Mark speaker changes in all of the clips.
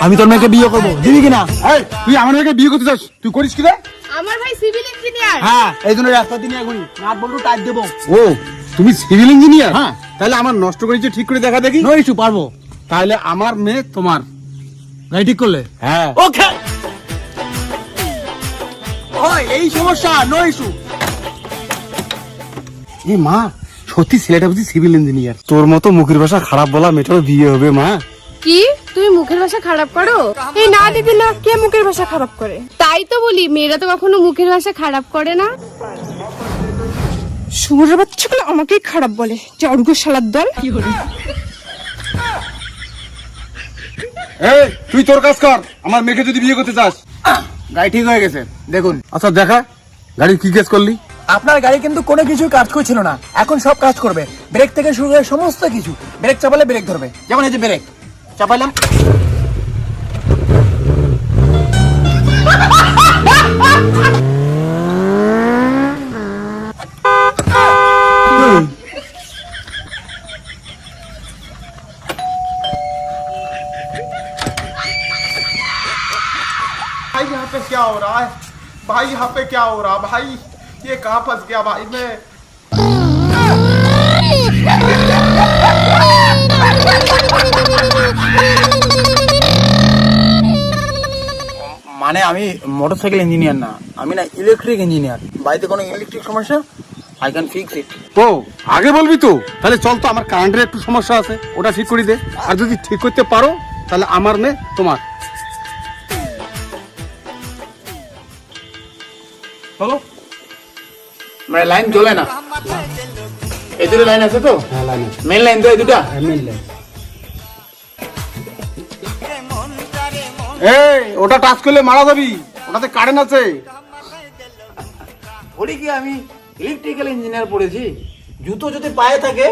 Speaker 1: আমি তোর মেয়েকে বিয়ে করবো, দিবি কিনা?
Speaker 2: এই তুই আমার মেয়েকে বিয়ে করতে চাস, তুই করিস কি রে?
Speaker 3: আমার ভাই সিভিল ইঞ্জিনিয়ার।
Speaker 1: হ্যাঁ, এই জন্য রাস্তা দিয়ে ঘুরি, নাট বল্টু টাইট দেবো।
Speaker 2: ও তুমি সিভিল ইঞ্জিনিয়ার?
Speaker 1: হ্যাঁ।
Speaker 2: তাহলে আমার নষ্ট করেছে ঠিক করে দেখা দেখি।
Speaker 1: নো ইস্যু, পারবো।
Speaker 2: তাহলে আমার মেয়ে তোমার।
Speaker 1: গাড়ি ঠিক করলে?
Speaker 2: হ্যাঁ।
Speaker 1: ওকে। ওই এই সমস্যা, নো ইস্যু।
Speaker 2: এ মা, সত্যি ছেলেটা বুঝি সিভিল ইঞ্জিনিয়ার? তোর মতো মুখের ভাষা খারাপ বলা মেয়েটারও বিয়ে হবে মা?
Speaker 3: কি তুমি মুখের ভাষা খারাপ করো? এই না দিদি না, কে মুখের ভাষা খারাপ করে? তাই তো বলি, মেয়েরা তো কখনো মুখের ভাষা খারাপ করে না। শুয়োরের বাচ্চাগুলো আমাকেই খারাপ বলে, জর্গ শালার দল।
Speaker 2: এই তুই তোর কাজ কর, আমার মেয়েকে যদি বিয়ে করতে চাস।
Speaker 1: গাড়ি ঠিক হয়ে গেছে, দেখুন।
Speaker 2: আচ্ছা দেখা, গাড়ি কি কাজ করলি?
Speaker 1: আপনার গাড়ি কিন্তু কোনো কিছু কাজ করছিল না, এখন সব কাজ করবে। ব্রেক থেকে শুরু করে সমস্ত কিছু। ব্রেক চাপালে ব্রেক ধরবে, যেমন এই যে ব্রেক চাপাইলাম।
Speaker 4: भाई यहाँ पे क्या हो रहा है? भाई यहाँ पे क्या हो रहा है भाई? ये कहाँ फंस गया भाई मैं?
Speaker 1: মানে আমি মোটরসাইকেল ইঞ্জিনিয়ার না, আমি না ইলেকট্রিক ইঞ্জিনিয়ার। বাড়িতে কোনো ইলেকট্রিক সমস্যা, আই ক্যান ফিক্স ইট।
Speaker 2: ও আগে বলবি তো। তাহলে চল তো, আমার কারেন্টের একটু সমস্যা আছে, ওটা ঠিক করে দে। আর যদি ঠিক করতে পারো তাহলে আমার মেয়ে তোমার। চলো।
Speaker 1: মানে লাইন জ্বলে না? এই দুটো লাইন আছে তো?
Speaker 2: হ্যাঁ লাইনে।
Speaker 1: মেন লাইন তো এই দুটা?
Speaker 2: এই ওটা টাচ করলে মারা যাবি, ওটাতে কারেন্ট আছে।
Speaker 1: বলি কি, আমি ইলেকট্রিক্যাল ইঞ্জিনিয়ার পড়েছি। জুতো যদি পায়ে থাকে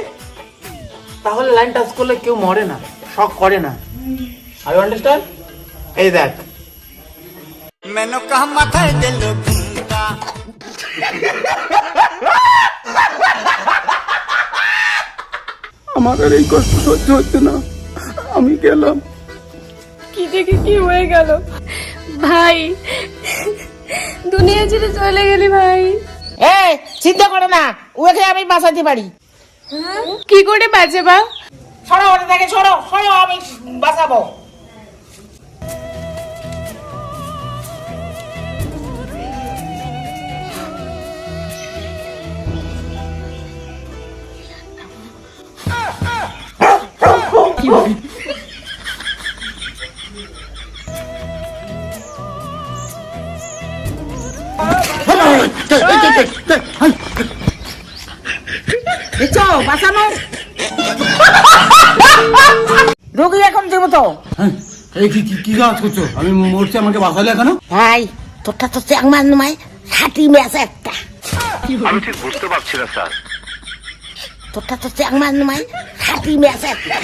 Speaker 1: তাহলে লাইন টাচ করলে কেউ মরে না, শক করে না। Are you understand? এই দেখ,
Speaker 5: मैंने कहा माथा दिल घूमता
Speaker 2: আমার আর এই কষ্ট সহ্য হচ্ছে না, আমি গেলাম।
Speaker 3: কি দেখে কি হয়ে গেল ভাই? দুনিয়া ছেড়ে চলে গেলি ভাই।
Speaker 6: এই চিন্তা করো না, ওকে আমি বাঁচাতে পারি।
Speaker 3: কি করে বাঁচে বা?
Speaker 6: সরো ওটা থেকে, সরো সরো, আমি বাঁচাবো। দেখছো বাঁচানো? রোগী এখন জীবিত।
Speaker 1: এই কি কাজ করছো? আমি মরছি, আমাকে বাঁচালে কেন?
Speaker 6: ভাই তোরটা তো চ্যাংমান নয়, খাটি ম্যাচ একটা।
Speaker 7: আমি ঠিক বুঝতে পারছি না স্যার।
Speaker 6: তোরটা তো চ্যাংমান নয়, খাটি ম্যাচ একটা।